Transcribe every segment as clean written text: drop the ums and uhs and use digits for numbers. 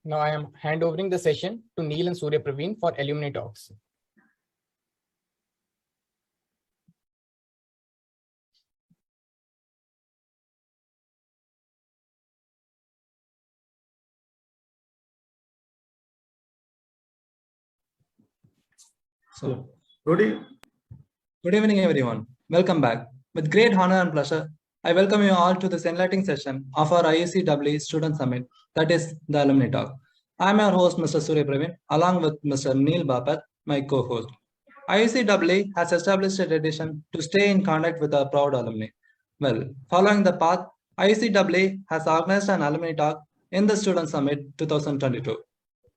Now I am handovering the session to Neil and Surya Praveen for Alumni Talks. So, good evening, everyone. Welcome back. With great honor and pleasure, I welcome you all to this enlightening session of our IUCEE Student Summit, that is the Alumni Talk. I am your host, Mr. Surya Praveen, along with Mr. Neil Bapat, my co-host. IUCEE has established a tradition to stay in contact with our proud alumni. Well, following the path, IUCEE has organized an Alumni Talk in the Student Summit 2022.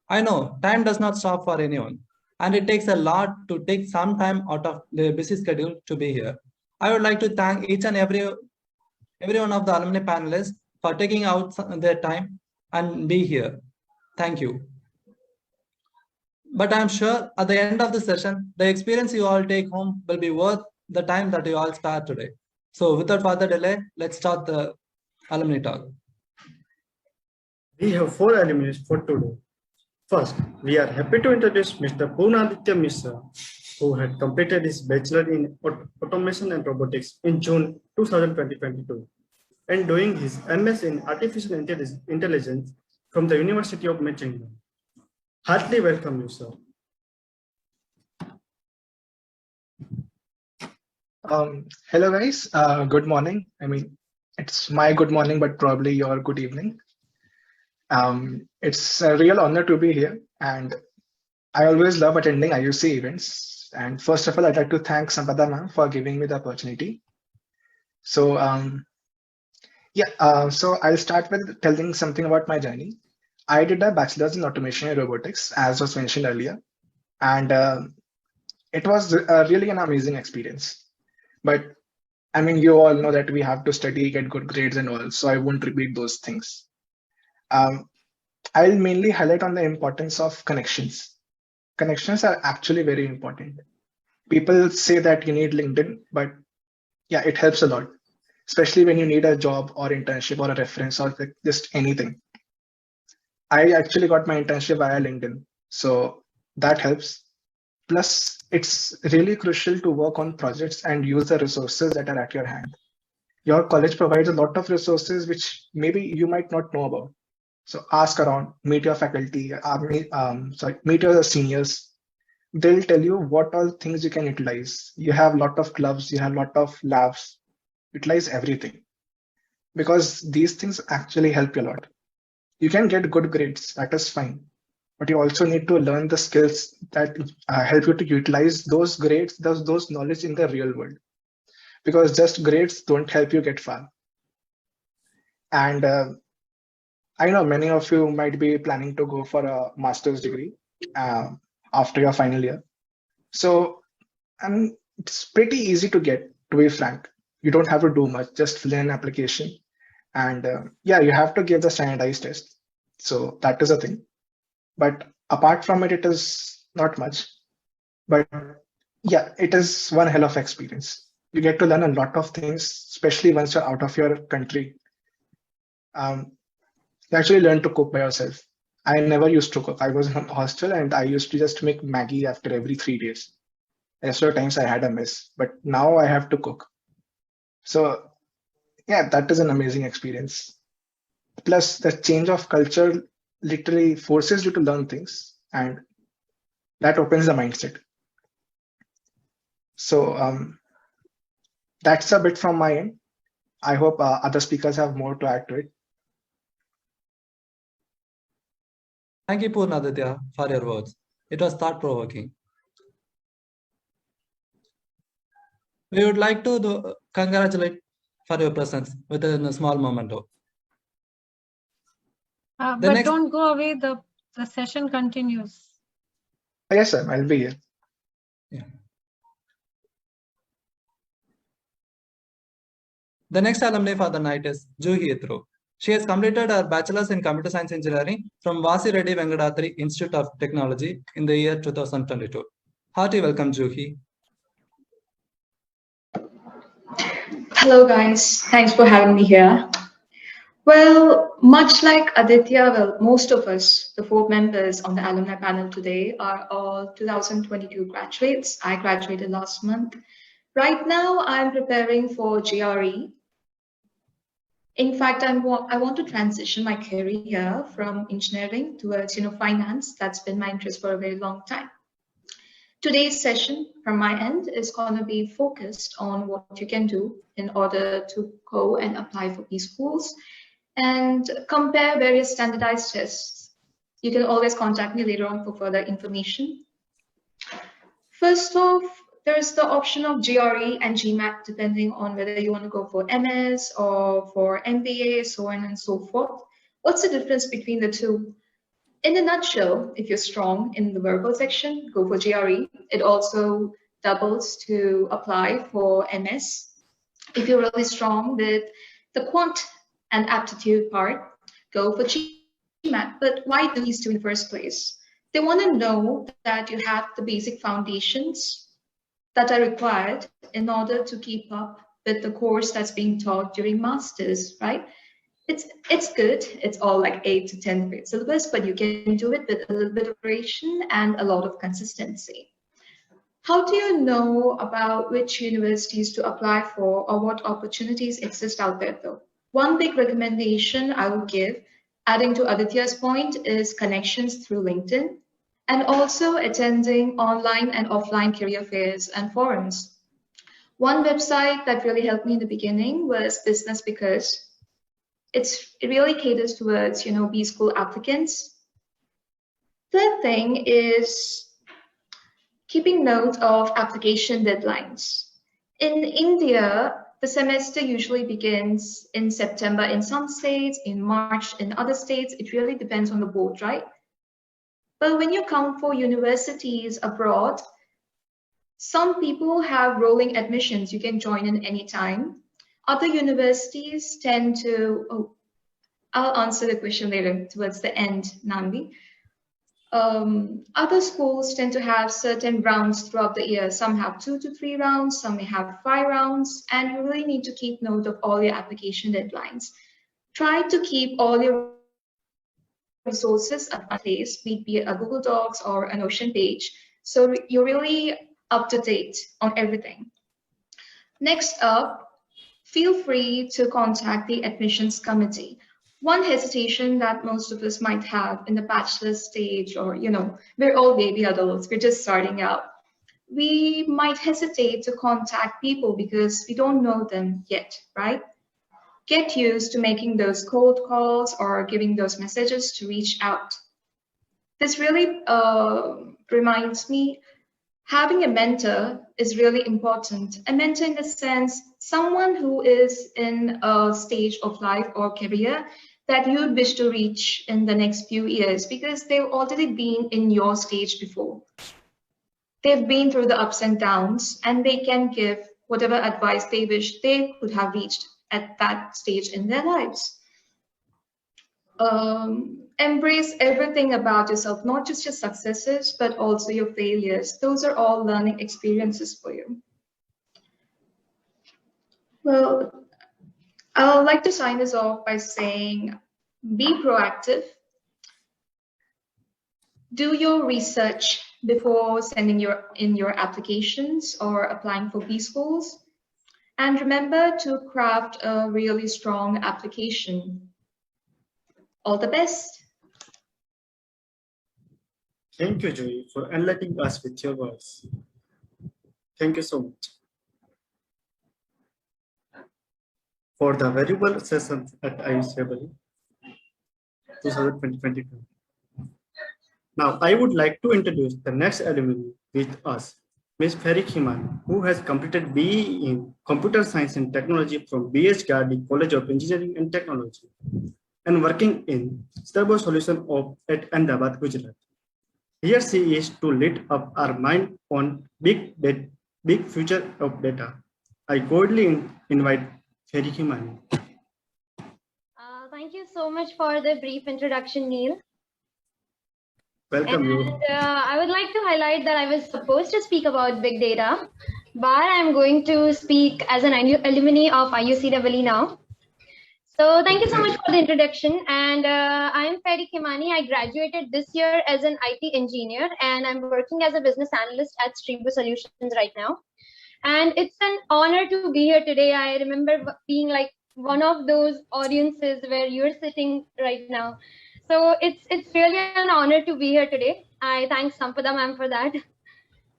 I know time does not stop for anyone, and it takes a lot to take some time out of their busy schedule to be here. I would like to thank each and every one of the alumni panelists for taking out their time and be here. Thank you. But I'm sure at the end of the session, the experience you all take home will be worth the time that you all spare today. So without further delay, let's start the Alumni Talk. We have 4 alumni for today. First, we are happy to introduce Mr. Purnaditya Mishra, who had completed his Bachelor in Automation and Robotics in June 2022 and doing his MS in Artificial Intelligence from the University of Michigan. Heartily welcome you, sir. Hello guys, good morning. I mean, it's my good morning, but probably your good evening. It's a real honor to be here, and I always love attending IUCEE events. And first of all, I'd like to thank Sampada ma'am for giving me the opportunity. So, so I'll start with telling something about my journey. I did a bachelor's in automation and robotics, as was mentioned earlier, and it was really an amazing experience. But I mean, you all know that we have to study, get good grades and all, so I won't repeat those things. I'll mainly highlight on the importance of connections. Connections are actually very important. People say that you need LinkedIn, but yeah, it helps a lot, especially when you need a job or internship or a reference or just anything. I actually got my internship via LinkedIn, so that helps. Plus, it's really crucial to work on projects and use the resources that are at your hand. Your college provides a lot of resources which maybe you might not know about. So ask around, meet your faculty, meet your seniors. They'll tell you what all things you can utilize. You have a lot of clubs, you have a lot of labs. Utilize everything, because these things actually help you a lot. You can get good grades, that is fine. But you also need to learn the skills that help you to utilize those grades, those knowledge in the real world. Because just grades don't help you get far. And I know many of you might be planning to go for a master's degree after your final year. So it's pretty easy to get, to be frank. You don't have to do much, just fill in an application. And yeah, you have to give the standardized test. So that is a thing. But apart from it, it is not much. But yeah, it is one hell of experience. You get to learn a lot of things, especially once you're out of your country. You actually learn to cook by yourself. I never used to cook. I was in a hostel and I used to just make Maggie after every 3 days. Rest of the times I had a mess, but now I have to cook. So yeah, that is an amazing experience. Plus the change of culture literally forces you to learn things, and that opens the mindset. So that's a bit from my end. I hope other speakers have more to add to it. Thank you, Purnaditya, for your words. It was thought-provoking. We would like to congratulate for your presence within a small memento. But don't go away, the session continues. Yes, sir, I'll be here. Yeah. The next alumni for the night is Juhi Ithro. She has completed her Bachelor's in Computer Science Engineering from Vasi Reddy Venkadatri Institute of Technology in the year 2022. Hearty welcome, Juhi. Hello guys, thanks for having me here. Well, much like Aditya, well, most of us, the 4 members on the alumni panel today, are all 2022 graduates. I graduated last month. Right now, I'm preparing for GRE. In fact, I want to transition my career from engineering towards finance. That's been my interest for a very long time. Today's session from my end is going to be focused on what you can do in order to go and apply for these schools and compare various standardized tests. You can always contact me later on for further information. First off, there's the option of GRE and GMAT, depending on whether you want to go for MS or for MBA, so on and so forth. What's the difference between the two? In a nutshell, if you're strong in the verbal section, go for GRE. It also doubles to apply for MS. If you're really strong with the quant and aptitude part, go for GMAT. But why do these two in the first place? They want to know that you have the basic foundations that are required in order to keep up with the course that's being taught during masters, right? It's good. It's all like 8 to 10 grade syllabus, but you can do it with a little bit of preparation and a lot of consistency. How do you know about which universities to apply for or what opportunities exist out there though? One big recommendation I would give, adding to Aditya's point, is connections through LinkedIn and also attending online and offline career fairs and forums. One website that really helped me in the beginning was Business Because. It really caters towards, B school applicants. Third thing is keeping note of application deadlines. In India, the semester usually begins in September in some states, in March in other states. It really depends on the board, right? But when you come for universities abroad, some people have rolling admissions. You can join in any time. Other universities tend to, I'll answer the question later towards the end, Nambi. Other schools tend to have certain rounds throughout the year. Some have 2 to 3 rounds, some may have 5 rounds, and you really need to keep note of all your application deadlines. Try to keep all your resources at one place, be it a Google Docs or an Notion page, so you're really up to date on everything. Next up, feel free to contact the admissions committee. One hesitation that most of us might have in the bachelor stage, or, we're all baby adults, we're just starting out. We might hesitate to contact people because we don't know them yet, right? Get used to making those cold calls or giving those messages to reach out. This really reminds me, having a mentor is really important. A mentor in the sense, someone who is in a stage of life or career that you would wish to reach in the next few years because they've already been in your stage before. They've been through the ups and downs and they can give whatever advice they wish they could have reached at that stage in their lives. Embrace everything about yourself, not just your successes, but also your failures. Those are all learning experiences for you. Well, I would like to sign this off by saying, be proactive. Do your research before sending in your applications or applying for B schools. And remember to craft a really strong application. All the best. Thank you, Joy, for enlightening us with your words. Thank you so much. For the valuable sessions at IUCEE 2022. Now, I would like to introduce the next alumni with us, Ms. Ferry Khiman, who has completed BE in Computer Science and Technology from B.H. Gardi College of Engineering and Technology and working in Servo Solution at Ahmedabad, Gujarat. Here she is to lead up our mind on big future of data. I cordially invite Ferry Khiman. Thank you so much for the brief introduction, Neil. Welcome you. I would like to highlight that I was supposed to speak about big data, but I'm going to speak as an alumni of IUCEE now. So thank you so much for the introduction. And I am Ferry Kimani. I graduated this year as an IT engineer, and I'm working as a business analyst at Stribo Solutions right now. And it's an honor to be here today. I remember being like one of those audiences where you're sitting right now. So it's really an honor to be here today. I thank Sampada ma'am for that.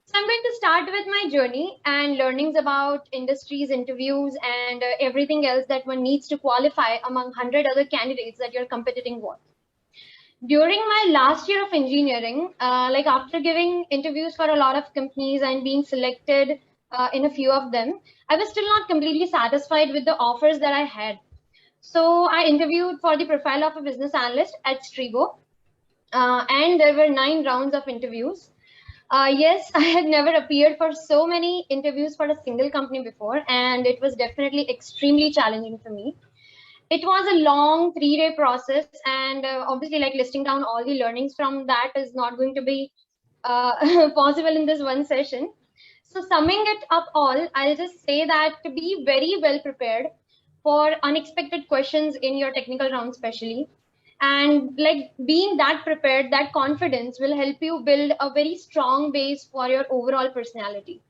So I'm going to start with my journey and learnings about industries, interviews, and everything else that one needs to qualify among 100 other candidates that you're competing with. During my last year of engineering, like after giving interviews for a lot of companies and being selected in a few of them, I was still not completely satisfied with the offers that I had. So I interviewed for the profile of a business analyst at Stribo, and there were 9 rounds of interviews. Yes, I had never appeared for so many interviews for a single company before, and it was definitely extremely challenging for me. It was a long 3-day process, and obviously like listing down all the learnings from that is not going to be possible in this one session. So summing it up all, I'll just say that to be very well prepared for unexpected questions in your technical round especially. And like being that prepared, that confidence will help you build a very strong base for your overall personality.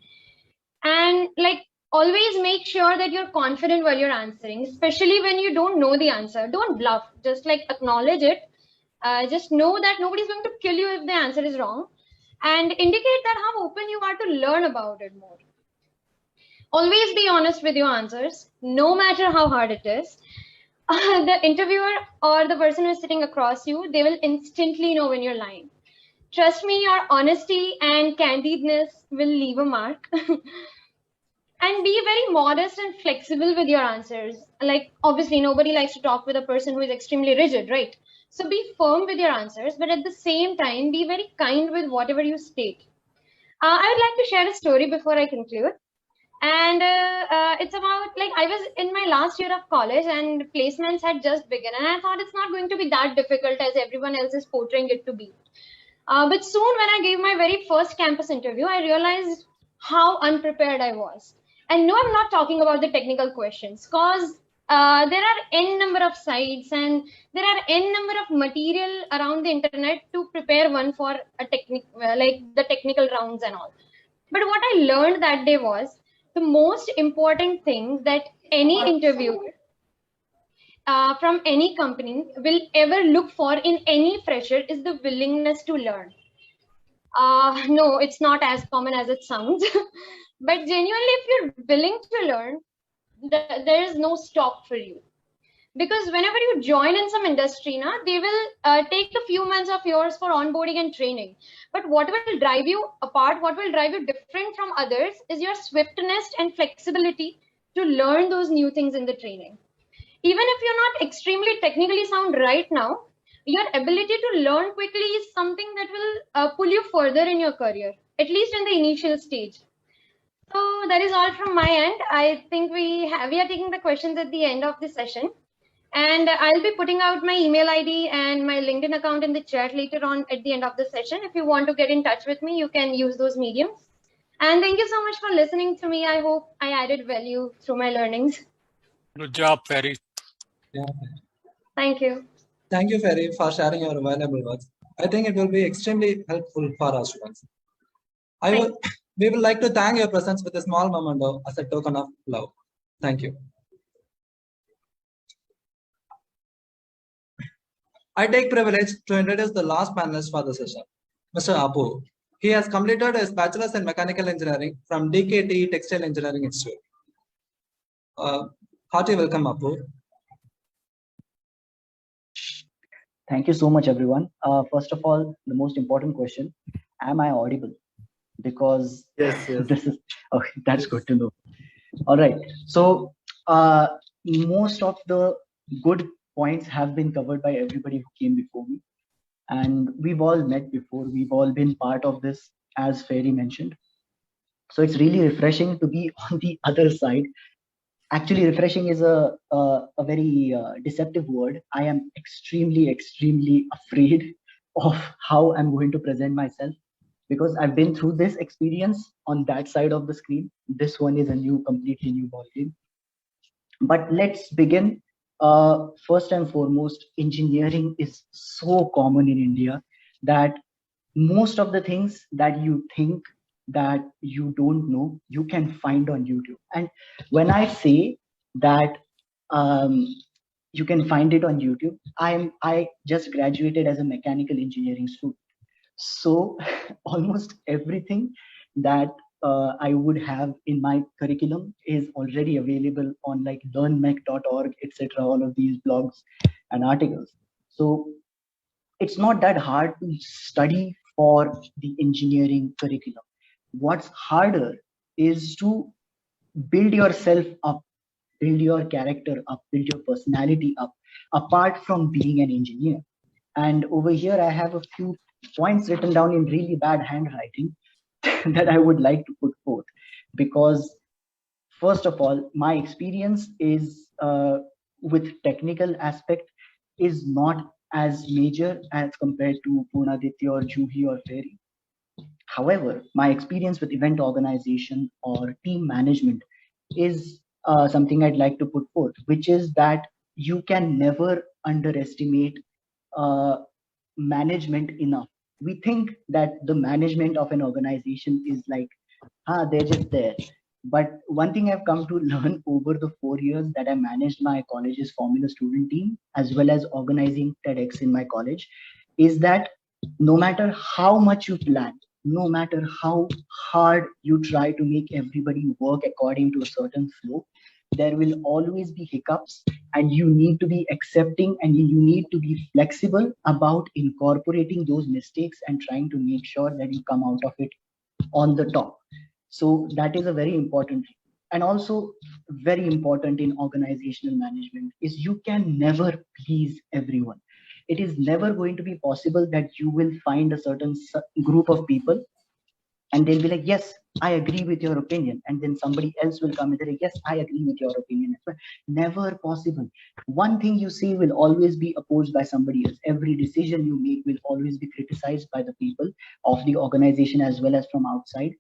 And like always make sure that you're confident while you're answering, especially when you don't know the answer. Don't bluff, just like acknowledge it. Just know that nobody's going to kill you if the answer is wrong, and indicate that how open you are to learn about it more. Always be honest with your answers, no matter how hard it is. The interviewer or the person who's sitting across you, they will instantly know when you're lying. Trust me, your honesty and candidness will leave a mark. And be very modest and flexible with your answers. Like obviously nobody likes to talk with a person who is extremely rigid, right? So be firm with your answers, but at the same time, be very kind with whatever you state. I would like to share a story before I conclude. And it's about like I was in my last year of college and placements had just begun, and I thought it's not going to be that difficult as everyone else is portraying it to be. But soon when I gave my very first campus interview, I realized how unprepared I was. And no, I'm not talking about the technical questions, because there are n number of sites and there are n number of material around the internet to prepare one for a like the technical rounds and all. But what I learned that day was the most important thing that any interviewer from any company will ever look for in any fresher is the willingness to learn. No, it's not as common as it sounds. But genuinely, if you're willing to learn, there is no stop for you. Because whenever you join in some industry, they will take a few months of yours for onboarding and training. But what will drive you apart, what will drive you different from others is your swiftness and flexibility to learn those new things in the training. Even if you're not extremely technically sound right now, your ability to learn quickly is something that will pull you further in your career, at least in the initial stage. So that is all from my end. I think we are taking the questions at the end of the session. And I'll be putting out my email ID and my LinkedIn account in the chat later on at the end of the session. If you want to get in touch with me, you can use those mediums. And thank you so much for listening to me. I hope I added value through my learnings. Good job, Ferry. Yeah. Thank you. Thank you, Ferry, for sharing your valuable words. I think it will be extremely helpful for our students. We would like to thank your presence with a small memento as a token of love. Thank you. I take privilege to introduce the last panelist for the session, Mr. Apu. He has completed his bachelor's in mechanical engineering from DKT Textile Engineering Institute. Hearty welcome, Apu. Thank you so much, everyone. First of all, the most important question, am I audible? Because Yes. this is, okay, that's good to know. All right. So most of the good points have been covered by everybody who came before me. And we've all met before. We've all been part of this, as Ferry mentioned. So it's really refreshing to be on the other side. Actually, refreshing is a very deceptive word. I am extremely afraid of how I'm going to present myself, because I've been through this experience on that side of the screen. This one is a completely new ballgame. But let's begin First and foremost, engineering is so common in India that most of the things that you think that you don't know, you can find on YouTube. And when I say that you can find it on YouTube, I just graduated as a mechanical engineering student. So almost everything that I would have in my curriculum is already available on like learnmech.org, etc. All of these blogs and articles. So it's not that hard to study for the engineering curriculum. What's harder is to build yourself up, build your character up, build your personality up, apart from being an engineer. And over here, I have a few points written down in really bad handwriting that I would like to put forth. Because first of all, my experience is with technical aspect is not as major as compared to Purnaditya or Juhi or Ferry. However, my experience with event organization or team management is something I'd like to put forth, which is that you can never underestimate management enough. We think that the management of an organization is like, they're just there. But one thing I've come to learn over the 4 years that I managed my college's Formula student team, as well as organizing TEDx in my college, is that no matter how much you plan, no matter how hard you try to make everybody work according to a certain flow, there will always be hiccups, and you need to be accepting and you need to be flexible about incorporating those mistakes and trying to make sure that you come out of it on the top. So that is a very important thing. And also very important in organizational management is you can never please everyone. It is never going to be possible that you will find a certain group of people and they'll be like, yes, I agree with your opinion. And then somebody else will come and say, yes, I agree with your opinion. Never possible. One thing you see will always be opposed by somebody else. Every decision you make will always be criticized by the people of the organization as well as from outside.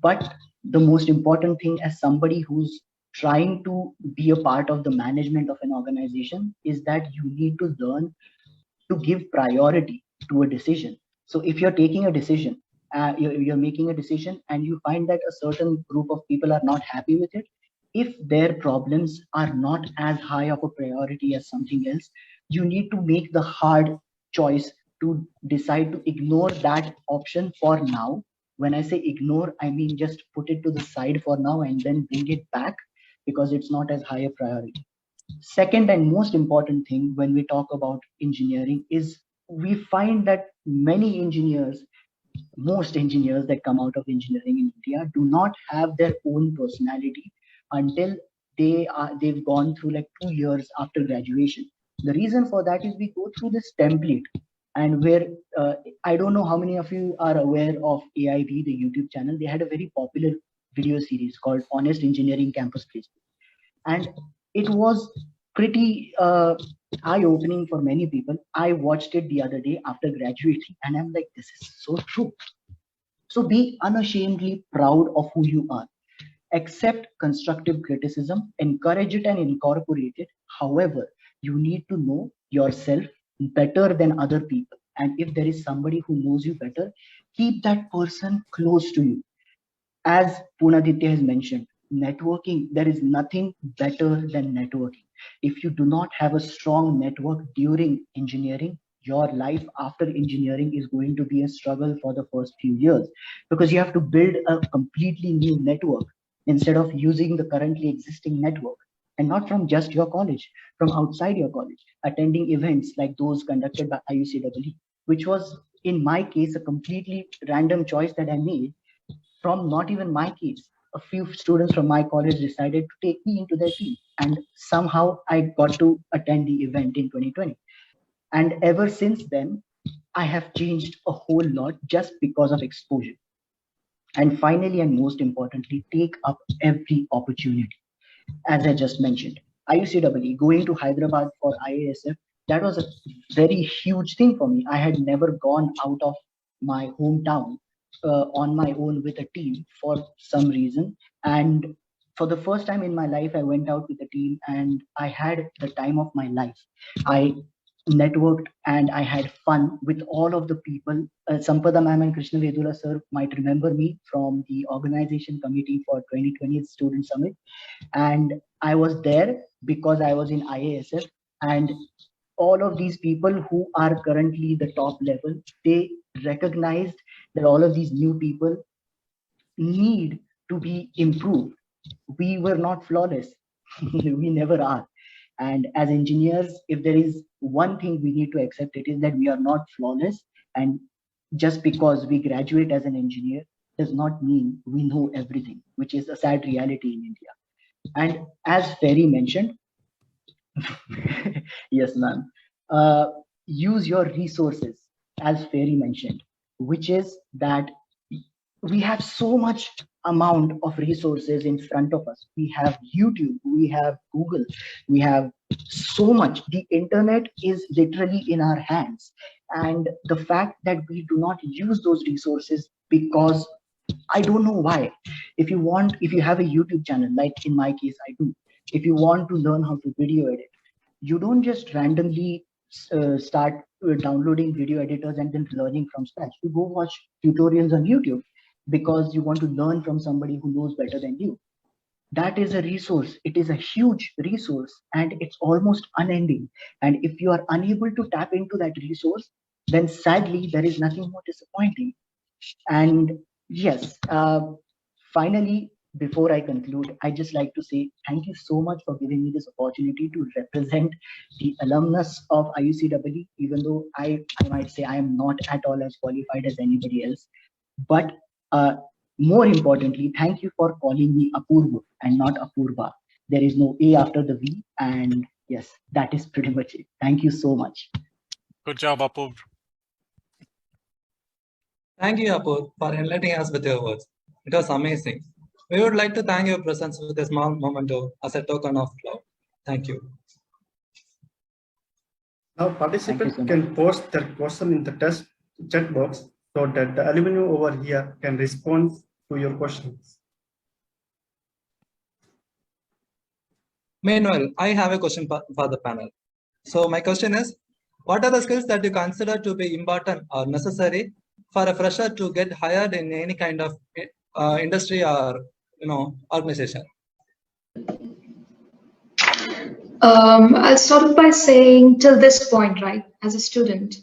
But the most important thing as somebody who's trying to be a part of the management of an organization is that you need to learn to give priority to a decision. So if you're taking a decision, you're making a decision and you find that a certain group of people are not happy with it, if their problems are not as high of a priority as something else, you need to make the hard choice to decide to ignore that option for now. When I say ignore, I mean just put it to the side for now and then bring it back because it's not as high a priority. Second and most important thing when we talk about engineering is we find that many engineers, most engineers that come out of engineering in India do not have their own personality until they've gone through like 2 years after graduation. The reason for that is we go through this template, and where I don't know how many of you are aware of AIB, the YouTube channel. They had a very popular video series called Honest Engineering Campus Placement, and it was pretty eye-opening for many people. I watched it the other day after graduating and I'm like, this is so true. So be unashamedly proud of who you are. Accept constructive criticism, encourage it and incorporate it. However, you need to know yourself better than other people. And if there is somebody who knows you better, keep that person close to you. As Purnaditya has mentioned, networking, there is nothing better than networking. If you do not have a strong network during engineering, your life after engineering is going to be a struggle for the first few years because you have to build a completely new network instead of using the currently existing network, and not from just your college, from outside your college, attending events like those conducted by IUCEE, which was in my case a completely random choice that I made. From not even my case, a few students from my college decided to take me into their team, and somehow I got to attend the event in 2020. And ever since then, I have changed a whole lot just because of exposure. And finally, and most importantly, take up every opportunity. As I just mentioned, IUCEE, going to Hyderabad for IASF, that was a very huge thing for me. I had never gone out of my hometown on my own with a team for some reason. And for the first time in my life, I went out with a team and I had the time of my life. I networked and I had fun with all of the people. Sampada ma'am and Krishna Vedula sir might remember me from the organization committee for 2020 Student Summit. And I was there because I was in IASF, and all of these people who are currently the top level, they recognized that all of these new people need to be improved. We were not flawless. We never are. And as engineers, if there is one thing we need to accept, it is that we are not flawless. And just because we graduate as an engineer does not mean we know everything, which is a sad reality in India. And as Ferry mentioned, yes, ma'am, use your resources, as Ferry mentioned, which is that we have so much amount of resources in front of us. We have YouTube, we have Google, we have so much. The internet is literally in our hands. And the fact that we do not use those resources because I don't know why. If you have a YouTube channel, like in my case, I do. If you want to learn how to video edit, you don't just randomly start downloading video editors and then learning from scratch. You go watch tutorials on YouTube because you want to learn from somebody who knows better than you. That is a resource. It is a huge resource and it's almost unending. And if you are unable to tap into that resource, then sadly, there is nothing more disappointing. And yes, finally, before I conclude, I just like to say thank you so much for giving me this opportunity to represent the alumnus of IUCEE, even though I might say I am not at all as qualified as anybody else. But more importantly, thank you for calling me Apurva and not Apurva. There is no A after the V. And yes, that is pretty much it. Thank you so much. Good job, Apurva. Thank you, Apur, for enlightening us with your words. It was amazing. We would like to thank your presence with a small memento as a token of love. Thank you. Now participants can post their question in the chat box so that the alumni over here can respond to your questions. Meanwhile, I have a question for the panel. So my question is, what are the skills that you consider to be important or necessary for a fresher to get hired in any kind of industry or organization? I'll start off by saying till this point, right, as a student,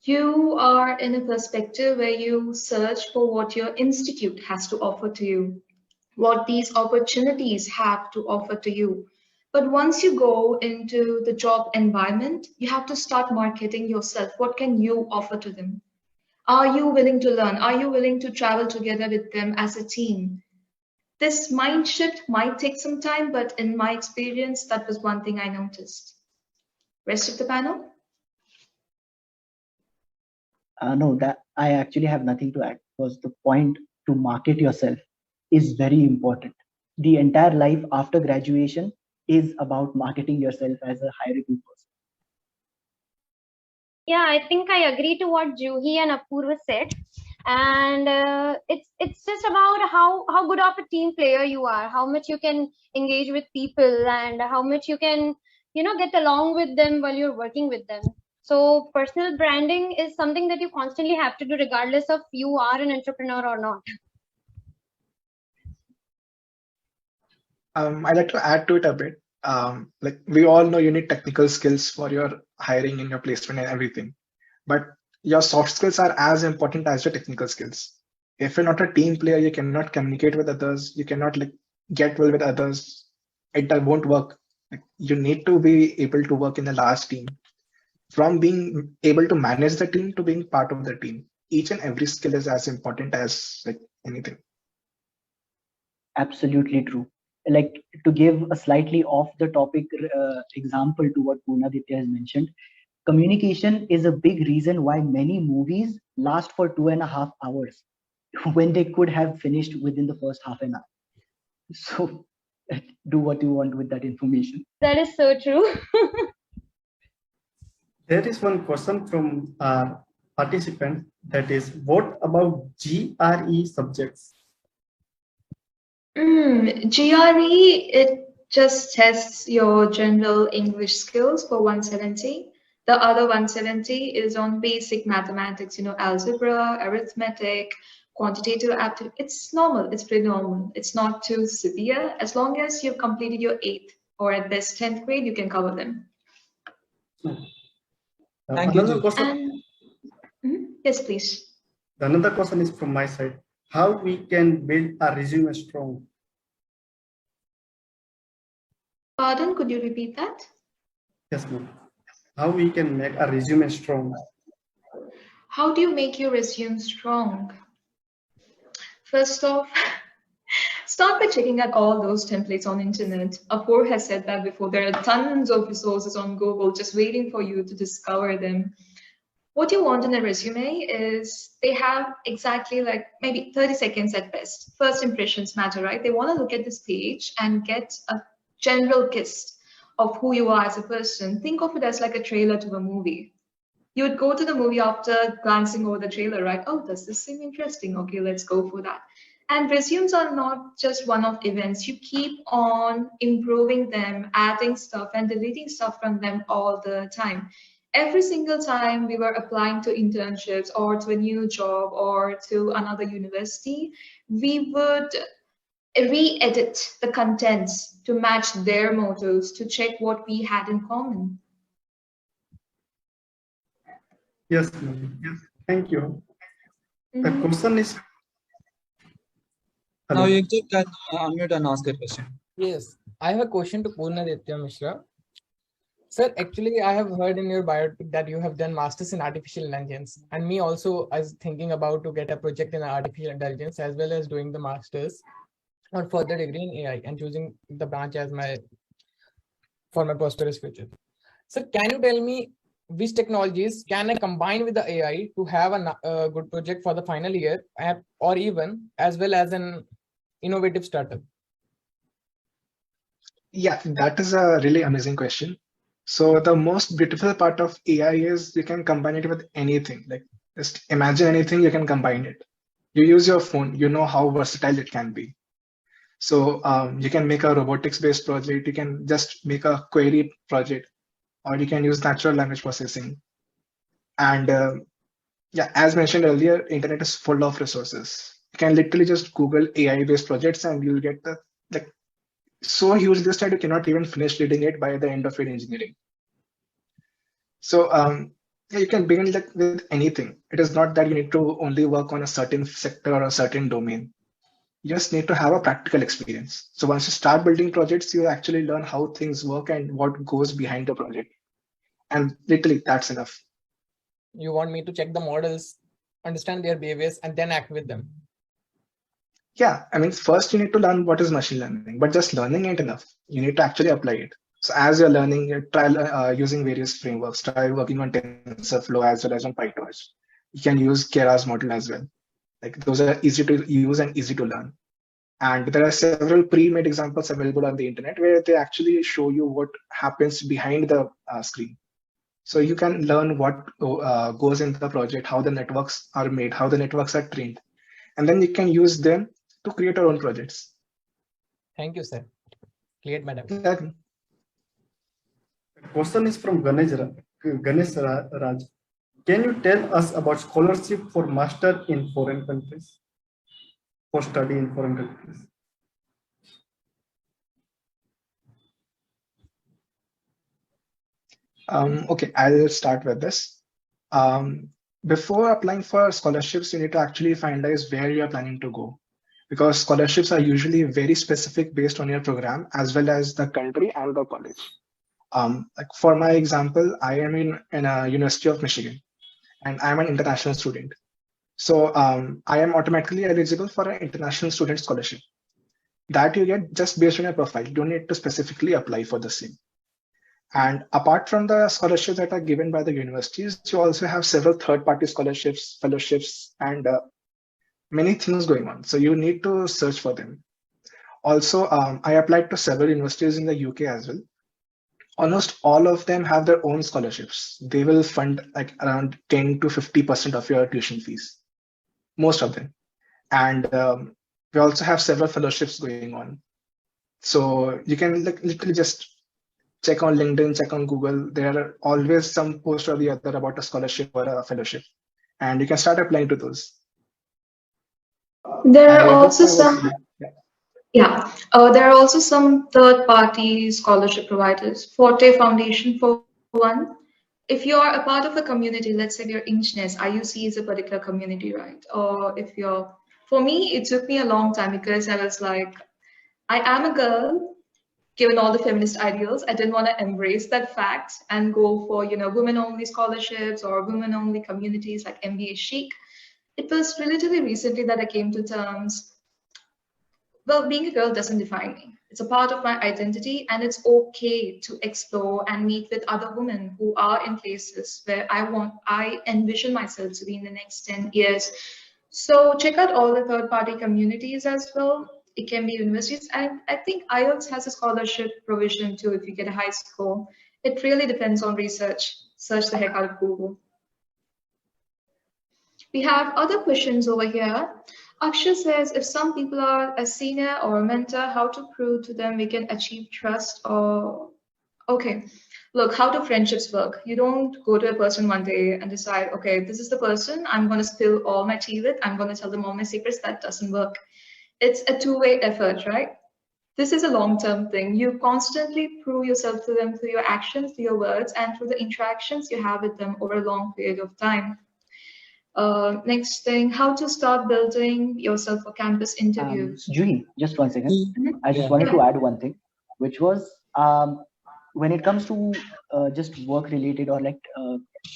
you are in a perspective where you search for what your institute has to offer to you, what these opportunities have to offer to you. But once you go into the job environment, you have to start marketing yourself. What can you offer to them? Are you willing to learn? Are you willing to travel together with them as a team? This mind shift might take some time, but in my experience, that was one thing I noticed. Rest of the panel? No, that I actually have nothing to add, because the point to market yourself is very important. The entire life after graduation is about marketing yourself as a high recruit person. Yeah, I think I agree to what Juhi and Apurva said. And it's just about how good of a team player you are, how much you can engage with people, and how much you can get along with them while you're working with them. So personal branding is something that you constantly have to do, regardless of you are an entrepreneur or not. I'd like to add to it a bit. Like we all know you need technical skills for your hiring and your placement and everything, but your soft skills are as important as your technical skills. If you're not a team player, you cannot communicate with others, you cannot get well with others, it won't work. You need to be able to work in a large team. From being able to manage the team to being part of the team, each and every skill is as important as anything. Absolutely true. Like, to give a slightly off the topic example to what Poonaditya has mentioned, communication is a big reason why many movies last for 2.5 hours when they could have finished within the first half an hour. So do what you want with that information. That is so true. There is one question from our participant, that is, what about GRE subjects? GRE, it just tests your general English skills for 170. The other 170 is on basic mathematics, algebra, arithmetic, quantitative aptitude. It's normal. It's pretty normal. It's not too severe. As long as you've completed your 8th or at best 10th grade, you can cover them. Thank you, Another Jill. question. Yes, please. Another question is from my side. How we can build a resume strong? Pardon, could you repeat that? Yes, ma'am. How we can make a resume strong? How do you make your resume strong? First off, start by checking out all those templates on internet. Apur has said that before. There are tons of resources on Google just waiting for you to discover them. What you want in a resume is they have exactly like maybe 30 seconds at best. First impressions matter, right? They want to look at this page and get a general gist of who you are as a person. Think of it as like a trailer to a movie. You would go to the movie after glancing over the trailer, right? Oh, does this seem interesting? Okay, let's go for that. And resumes are not just one-off events. You keep on improving them, adding stuff and deleting stuff from them all the time. Every single time we were applying to internships or to a new job or to another university, we would re-edit the contents to match their mottos, to check what we had in common. Yes, ma'am. Yes. Thank you. The question is. Now you can unmute and ask a question. Yes, I have a question to Purnaditya Mishra. Sir, actually, I have heard in your bio that you have done masters in artificial intelligence, and me also. I was thinking about to get a project in artificial intelligence as well as doing the masters or further degree in AI and choosing the branch as for my prosperous future. So, can you tell me which technologies can I combine with the AI to have a good project for the final year, or even as well as an innovative startup? Yeah, that is a really amazing question. So the most beautiful part of AI is you can combine it with anything. Like just imagine anything, you can combine it. You use your phone, you know how versatile it can be. So you can make a robotics-based project, you can just make a query project, or you can use natural language processing. And yeah, as mentioned earlier, internet is full of resources. You can literally just Google AI-based projects and you'll get the so huge list that you cannot even finish reading it by the end of your engineering. So yeah, you can begin with anything. It is not that you need to only work on a certain sector or a certain domain. You just need to have a practical experience. So once you start building projects, you actually learn how things work and what goes behind the project. And literally, that's enough. You want me to check the models, understand their behaviors, and then act with them? Yeah, I mean, first you need to learn what is machine learning, but just learning ain't enough. You need to actually apply it. So as you're learning, you try using various frameworks, try working on TensorFlow as well as on PyTorch. You can use Keras model as well. Like those are easy to use and easy to learn. And there are several pre-made examples available on the internet where they actually show you what happens behind the screen. So you can learn what goes into the project, how the networks are made, how the networks are trained. And then you can use them to create your own projects. Thank you, sir. Cleared, madam. The question is from Ganesh Raj. Can you tell us about scholarship for master in foreign countries, for study in foreign countries? Okay, I'll start with this. Before applying for scholarships, you need to actually finalize where you are planning to go, because scholarships are usually very specific based on your program as well as the country and the college. Like for my example, I am in a University of Michigan, and I'm an international student. So I am automatically eligible for an international student scholarship that you get just based on your profile. You don't need to specifically apply for the same. And apart from the scholarships that are given by the universities, you also have several third-party scholarships, fellowships, and many things going on. So you need to search for them. Also, I applied to several universities in the UK as well. Almost all of them have their own scholarships. They will fund like around 10 to 50% of your tuition fees, most of them. And we also have several fellowships going on. So you can literally just check on LinkedIn, check on Google. There are always some post or the other about a scholarship or a fellowship, and you can start applying to those. There are I hope also I was some, clear. there are also some third-party scholarship providers. Forte Foundation, for one. If you are a part of a community, let's say you're engineers, IUCEE is a particular community, right? Or if you're, for me, it took me a long time because I was like, I am a girl, given all the feminist ideals. I didn't want to embrace that fact and go for, women-only scholarships or women-only communities like MBA Chic. It was relatively recently that I came to terms, well, being a girl doesn't define me. It's a part of my identity, and it's okay to explore and meet with other women who are in places where I envision myself to be in the next 10 years. So check out all the third-party communities as well. It can be universities, and I think IELTS has a scholarship provision too if you get a high score. It really depends on research. Search the heck out of Google. We have other questions over here. Akshay says, if some people are a senior or a mentor, how to prove to them we can achieve trust or... Okay, look, how do friendships work? You don't go to a person one day and decide, okay, this is the person I'm going to spill all my tea with. I'm going to tell them all my secrets. That doesn't work. It's a two-way effort, right? This is a long-term thing. You constantly prove yourself to them through your actions, through your words, and through the interactions you have with them over a long period of time. Next thing, how to start building yourself for campus interviews. Juhi, just 1 second. I just wanted to add one thing, which was when it comes to just work related or like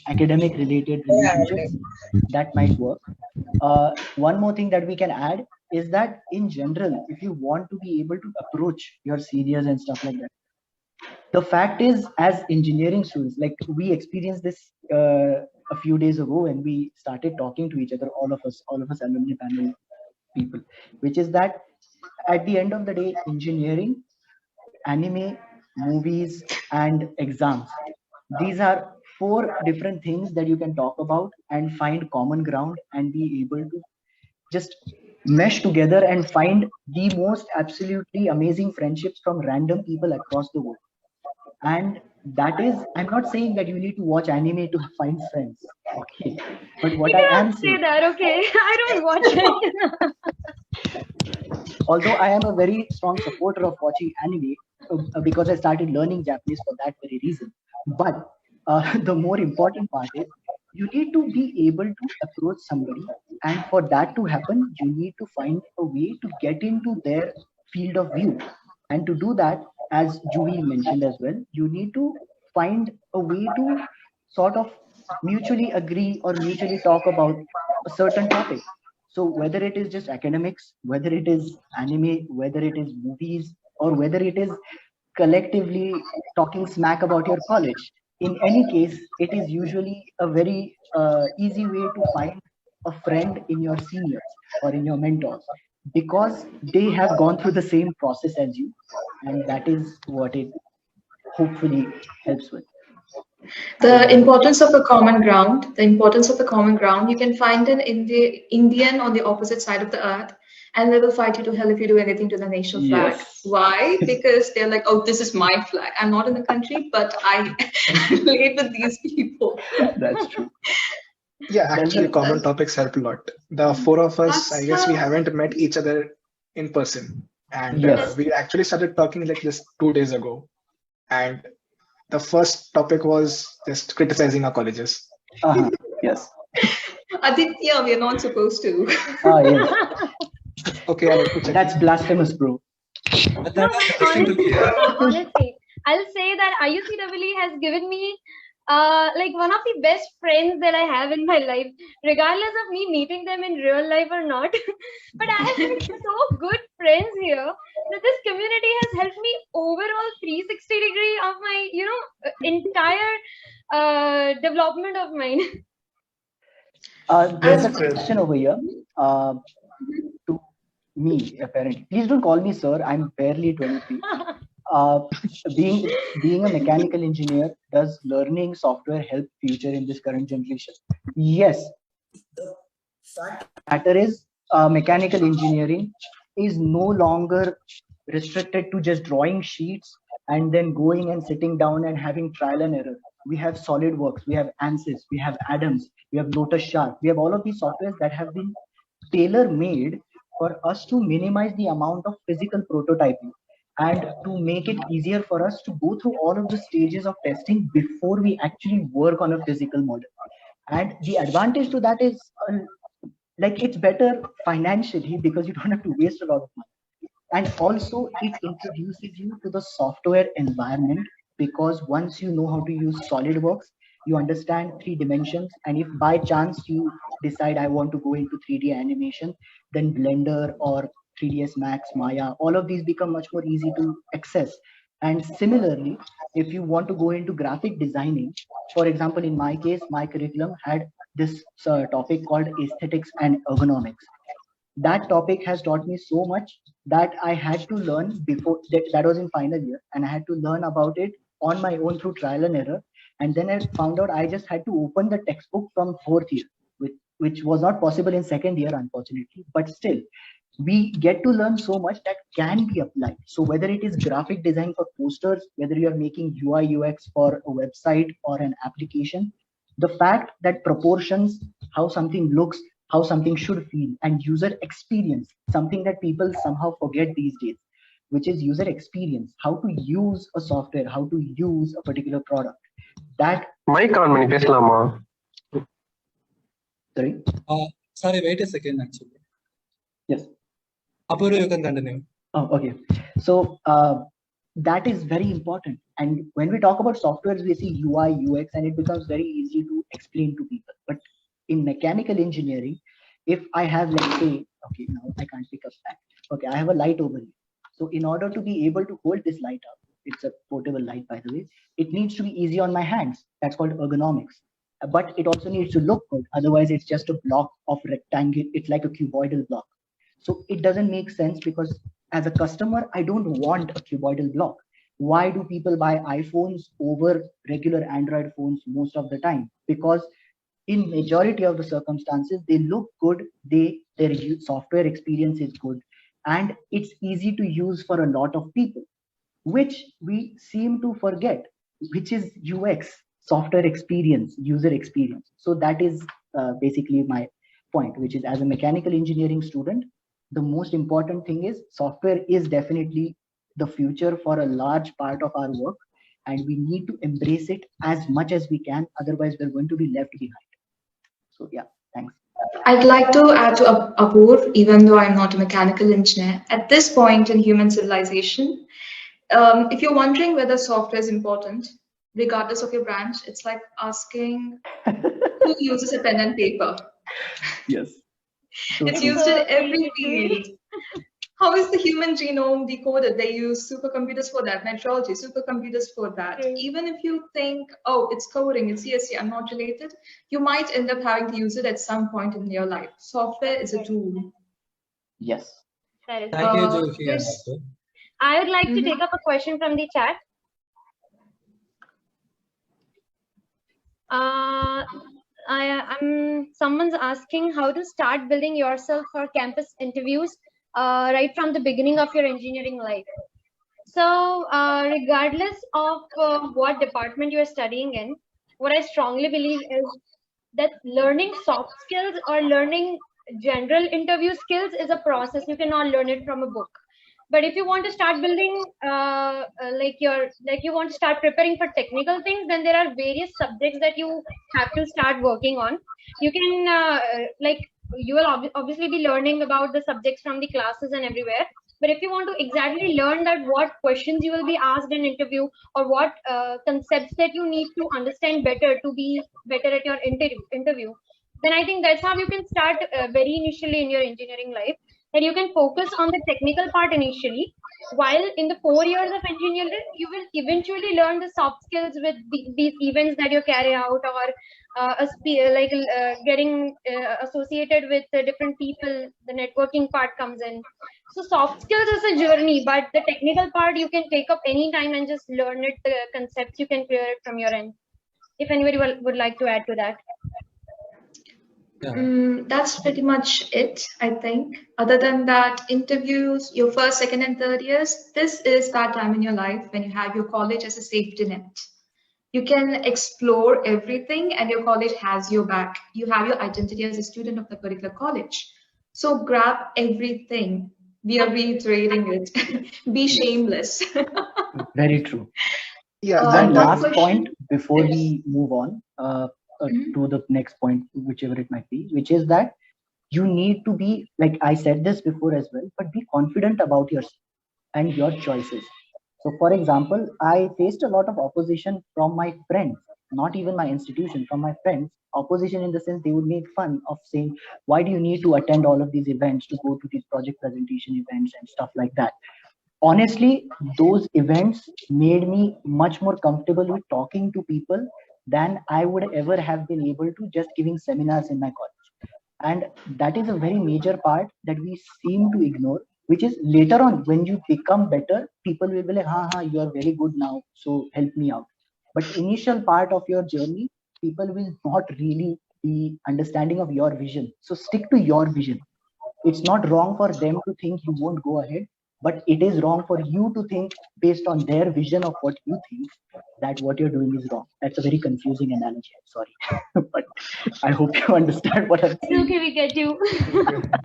academic related relationships, that might work. One more thing that we can add is that in general, if you want to be able to approach your seniors and stuff like that, the fact is, as engineering students, like we experienced this a few days ago when we started talking to each other, all of us alumni panel people, which is that at the end of the day, engineering, anime, movies, and exams, these are 4 different things that you can talk about and find common ground and be able to just mesh together and find the most absolutely amazing friendships from random people across the world. And that is, I'm not saying that you need to watch anime to find friends, okay? But what I am saying, say that, okay? I don't watch it. although I am a very strong supporter of watching anime because I started learning Japanese for that very reason. But the more important part is you need to be able to approach somebody, and for that to happen, you need to find a way to get into their field of view. And to do that, as Juhi mentioned as well, you need to find a way to sort of mutually agree or mutually talk about a certain topic. So whether it is just academics, whether it is anime, whether it is movies, or whether it is collectively talking smack about your college, in any case, it is usually a very easy way to find a friend in your seniors or in your mentors, because they have gone through the same process as you, and that is what it hopefully helps with. The importance of a common ground. The importance of a common ground. You can find an Indian on the opposite side of the earth, and they will fight you to hell if you do anything to the national flag. Yes. Why? Because they're like, oh, this is my flag. I'm not in the country, but I relate with these people. That's true. Yeah, actually, common topics help a lot. The 4 of us, I guess we haven't met each other in person. And Yes. we actually started talking like this 2 days ago. And the first topic was just criticizing our colleges. Yes. Aditya, we are not supposed to. Yes. Okay, I need to check. That's blasphemous, bro. But that's interesting to hear. Honestly, I'll say that IUCEE has given me like one of the best friends that I have in my life, regardless of me meeting them in real life or not. But I have made so good friends here that this community has helped me overall 360-degree of my, entire development of mine. There's a question over here to me, apparently. Please don't call me sir. I'm barely 23. Being a mechanical engineer, does learning software help future in this current generation? Yes. The fact matter is mechanical engineering is no longer restricted to just drawing sheets and then going and sitting down and having trial and error. We have SolidWorks, we have ANSYS, we have Adams, we have Lotus Sharp. We have all of these softwares that have been tailor-made for us to minimize the amount of physical prototyping and to make it easier for us to go through all of the stages of testing before we actually work on a physical model. And the advantage to that is like it's better financially because you don't have to waste a lot of money. And also it introduces you to the software environment, because once you know how to use SolidWorks, you understand 3 dimensions. And if by chance you decide I want to go into 3D animation, then Blender or 3ds Max, Maya, all of these become much more easy to access. And similarly, if you want to go into graphic designing, for example, in my case, my curriculum had this topic called aesthetics and ergonomics. That topic has taught me so much that I had to learn before that was in final year, and I had to learn about it on my own through trial and error. And then I found out I just had to open the textbook from 4th year, which was not possible in 2nd year, unfortunately. But still, we get to learn so much that can be applied. So whether it is graphic design for posters, whether you are making UI UX for a website or an application, the fact that proportions, how something looks, how something should feel, and user experience, something that people somehow forget these days, which is user experience, how to use a software, how to use a particular product. That mic on many Lama. Sorry? Sorry, wait a second actually. Yes. Apurva, you can continue. Oh, okay. So that is very important. And when we talk about softwares, we see UI, UX, and it becomes very easy to explain to people. But in mechanical engineering, if I have, let's say, okay, now I can't pick up that. Okay, I have a light over here. So in order to be able to hold this light up, it's a portable light, by the way, it needs to be easy on my hands. That's called ergonomics. But it also needs to look good. Otherwise, it's just a block of rectangle. It's like a cuboidal block. So it doesn't make sense, because as a customer, I don't want a cuboidal block. Why do people buy iPhones over regular Android phones most of the time? Because in majority of the circumstances, they look good, their software experience is good, and it's easy to use for a lot of people, which we seem to forget, which is UX, software experience, user experience. So that is basically my point, which is as a mechanical engineering student, the most important thing is software is definitely the future for a large part of our work, and we need to embrace it as much as we can. Otherwise, we're going to be left behind. So yeah, thanks. I'd like to add to Apoor, even though I'm not a mechanical engineer. At this point in human civilization, if you're wondering whether software is important, regardless of your branch, it's like asking who uses a pen and paper. Yes. It's used in every field. How is the human genome decoded? They use supercomputers for that, metrology, supercomputers for that. Even if you think, oh, it's coding, it's CSC, I'm not related, you might end up having to use it at some point in your life. Software is a tool. Yes. Thank you, Joshi. Yes. I would like to take up a question from the chat. Someone's asking how to start building yourself for campus interviews right from the beginning of your engineering life. So regardless of what department you're studying in, what I strongly believe is that learning soft skills or learning general interview skills is a process. You cannot learn it from a book. But if you want to start building you want to start preparing for technical things, then there are various subjects that you have to start working on. You can you will obviously be learning about the subjects from the classes and everywhere. But if you want to exactly learn that what questions you will be asked in interview, or what concepts that you need to understand better to be better at your interview, then I think that's how you can start very initially in your engineering life. And you can focus on the technical part initially, while in the 4 years of engineering, you will eventually learn the soft skills with these events that you carry out, or getting associated with different people. The networking part comes in. So soft skills is a journey, but the technical part you can take up any time and just learn it. The concepts you can clear it from your end. If anybody would like to add to that. That's pretty much it, I think. Other than that, interviews, your first, second, and third years, this is that time in your life when you have your college as a safety net. You can explore everything and your college has your back. You have your identity as a student of the particular college. So grab everything. We are reiterating it. Be shameless. Very true. Yeah, One and last question? point before Yes. we move on Mhm. to the next point, whichever it might be, which is that you need to be, like I said this before as well, but be confident about yourself and your choices. So, for example, I faced a lot of opposition from my friends, not even my institution, from my friends. Opposition in the sense they would make fun of saying, why do you need to attend all of these events to go to these project presentation events and stuff like that? Honestly, those events made me much more comfortable with talking to people than I would ever have been able to just giving seminars in my college. And that is a very major part that we seem to ignore, which is later on when you become better, people will be like, ha, you are very good now, so help me out. But initial part of your journey, people will not really be understanding of your vision. So stick to your vision. It's not wrong for them to think you won't go ahead, but it is wrong for you to think based on their vision of what you think that what you're doing is wrong. That's a very confusing analogy. I'm sorry, but I hope you understand what I'm It's saying. okay, we get you.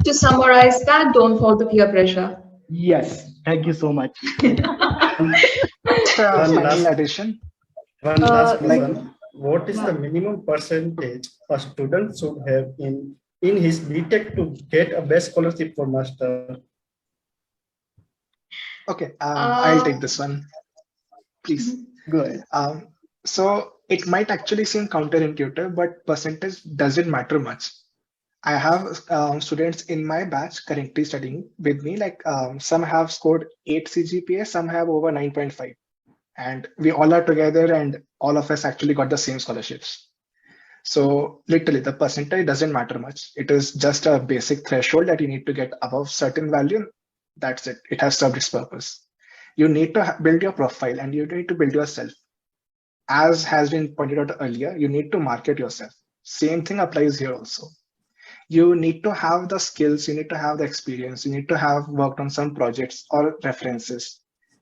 To summarize that, don't fall to peer pressure. Yes, thank you so much. just a One final last, addition. one last Like, question. What is the minimum percentage a student should have in his BTech to get a best scholarship for master? Okay, I'll take this one, please. Go ahead. So it might actually seem counterintuitive, but percentage doesn't matter much. I have students in my batch currently studying with me. Like some have scored 8 CGPA, some have over 9.5, and we all are together, and all of us actually got the same scholarships. So literally, the percentage doesn't matter much. It is just a basic threshold that you need to get above certain value. That's it. It has served its purpose. You need to build your profile, and you need to build yourself. As has been pointed out earlier, you need to market yourself. Same thing applies here also. You need to have the skills, you need to have the experience, you need to have worked on some projects or references,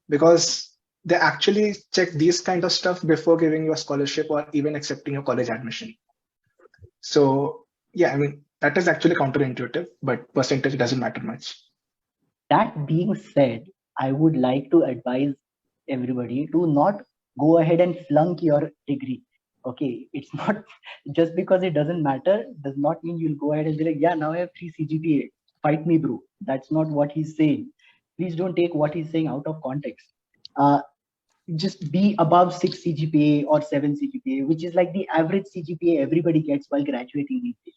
because they actually check these kind of stuff before giving you a scholarship or even accepting your college admission. So yeah, I mean, that is actually counterintuitive, but percentage doesn't matter much. That being said, I would like to advise everybody to not go ahead and flunk your degree. Okay, it's not just because it doesn't matter, does not mean you'll go ahead and be like, yeah, now I have 3 CGPA. Fight me, bro. That's not what he's saying. Please don't take what he's saying out of context. Just be above 6 CGPA or 7 CGPA, which is like the average CGPA everybody gets while graduating these days.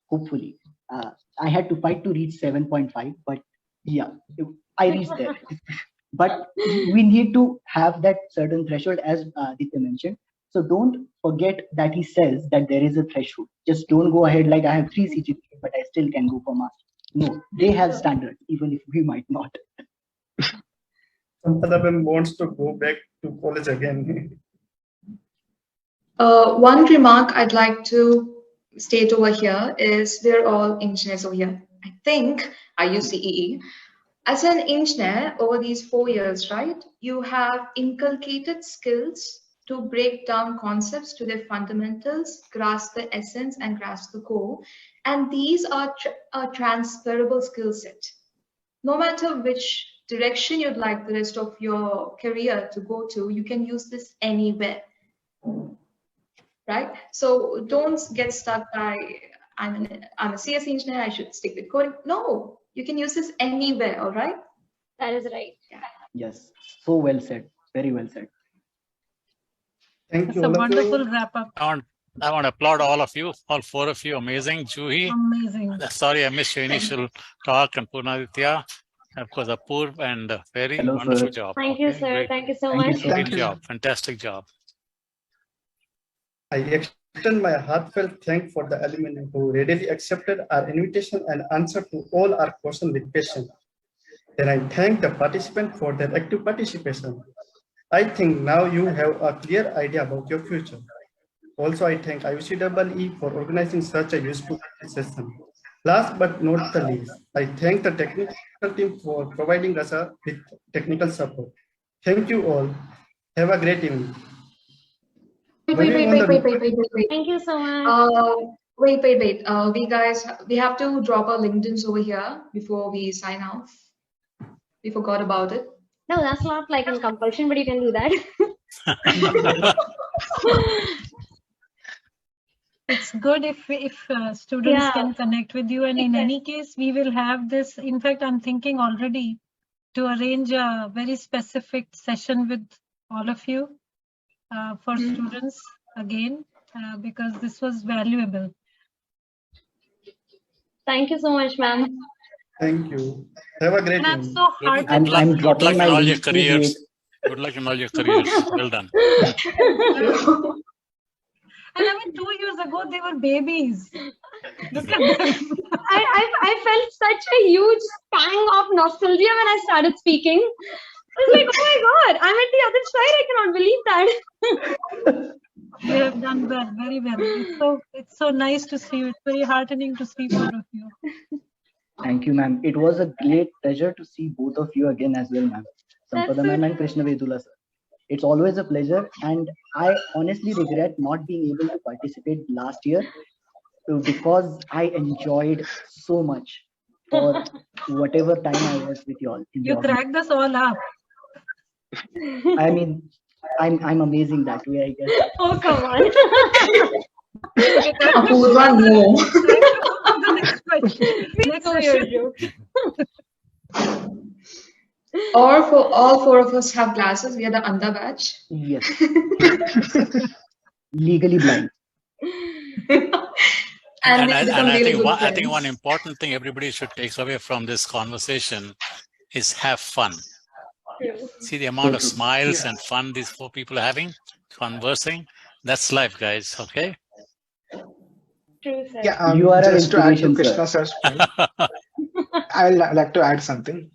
Hopefully. I had to fight to reach 7.5, but yeah, I reached there. But we need to have that certain threshold, as Aditya mentioned. So don't forget that he says that there is a threshold. Just don't go ahead like I have 3 CGPA, but I still can go for master. No, they have standards, even if we might not. Sampada wants to go back to college again. One remark I'd like to state over here is we're all engineers over here. I think IUCEE. As an engineer over these 4 years, right, you have inculcated skills to break down concepts to their fundamentals, grasp the essence and grasp the core. And these are a transferable skill set. No matter which direction you'd like the rest of your career to go to, you can use this anywhere. Right? So don't get stuck by, I'm a CS engineer, I should stick with coding. No, you can use this anywhere, all right? That is right. Yeah. Yes, so well said. Very well said. Thank It's you, a all of wonderful you. wrap up. I want to applaud all of you, all 4 of you. Amazing. Juhi. Amazing. Sorry, I missed your initial talk. And Purnaditya. Of course, Apurv and Very Hello, wonderful sir. job. Thank you, sir. Great. Thank you so Thank you much. so Great Thank you. job. Fantastic job. I extend my heartfelt thanks for the alumni who readily accepted our invitation and answered to all our questions with passion. Then I thank the participants for their active participation. I think now you have a clear idea about your future. Also, I thank IUCEE for organizing such a useful session. Last but not the least, I thank the technical team for providing us with technical support. Thank you all. Have a great evening. Wait. Thank you so much. Wait. We have to drop our LinkedIn's over here before we sign off. We forgot about it. No, that's not like a compulsion, but you can do that. It's good if students can connect with you, and in any case, we will have this. In fact, I'm thinking already to arrange a very specific session with all of you for students again, because this was valuable. Thank you so much, ma'am. Thank you. Have a great And evening. I'm dropping my in all your VC careers. rate. Good luck in all your careers. Well done. And I mean, 2 years ago, they were babies. Look at them. I felt such a huge pang of nostalgia when I started speaking. I was like, oh my God, I'm at the other side. I cannot believe that. You have done well, very well. It's so nice to see you. It's very heartening to see both of you. Thank you, ma'am. It was a great pleasure to see both of you again as well, ma'am. Sampada ma'am and Krishna Vedula sir. It's always a pleasure, and I honestly regret not being able to participate last year because I enjoyed so much for whatever time I was with you all. You cracked us all up. I mean, I'm amazing that way, I guess. Oh, come on. Apurva, no. Next question. Next question. Or for all four of us have glasses, we are the Andha batch. Yes. Legally blind. And I think one important thing everybody should take away from this conversation is have fun. See the amount of smiles and fun these four people are having, conversing. That's life, guys. Okay. True, sir. Yeah, You are just to add to inspiration, Krishna sir's point, I would like to add something.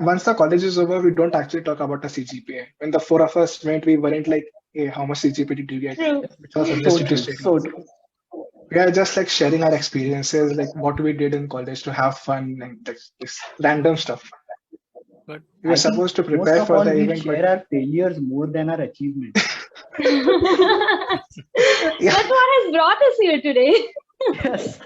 Once the college is over, we don't actually talk about a CGPA. When the four of us went, we weren't like, hey, how much CGPA did you get? True. Because of So true. we are just like sharing our experiences, like what we did in college to have fun and like this random stuff. But We were supposed to prepare for the event. We share our failures more than our achievements. That's what has brought us here today. Yes.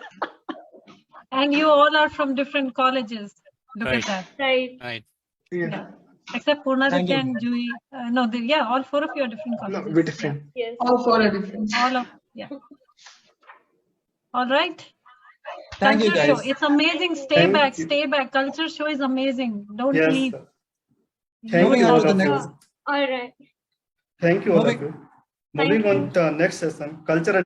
And you all are from different colleges. Look at that. Right. Yeah. Except Purnaditya and Jui. No, all four of you are different No, colleges. we're different. Yes. all four are different. All right. Thank you, Culture show. guys. It's amazing. Stay back. Culture show is amazing. Don't Yes, leave. sir. Thank Moving you, on all to the of next. you. All right. Thank you, all of Moving- you. Moving on to the next session, culture.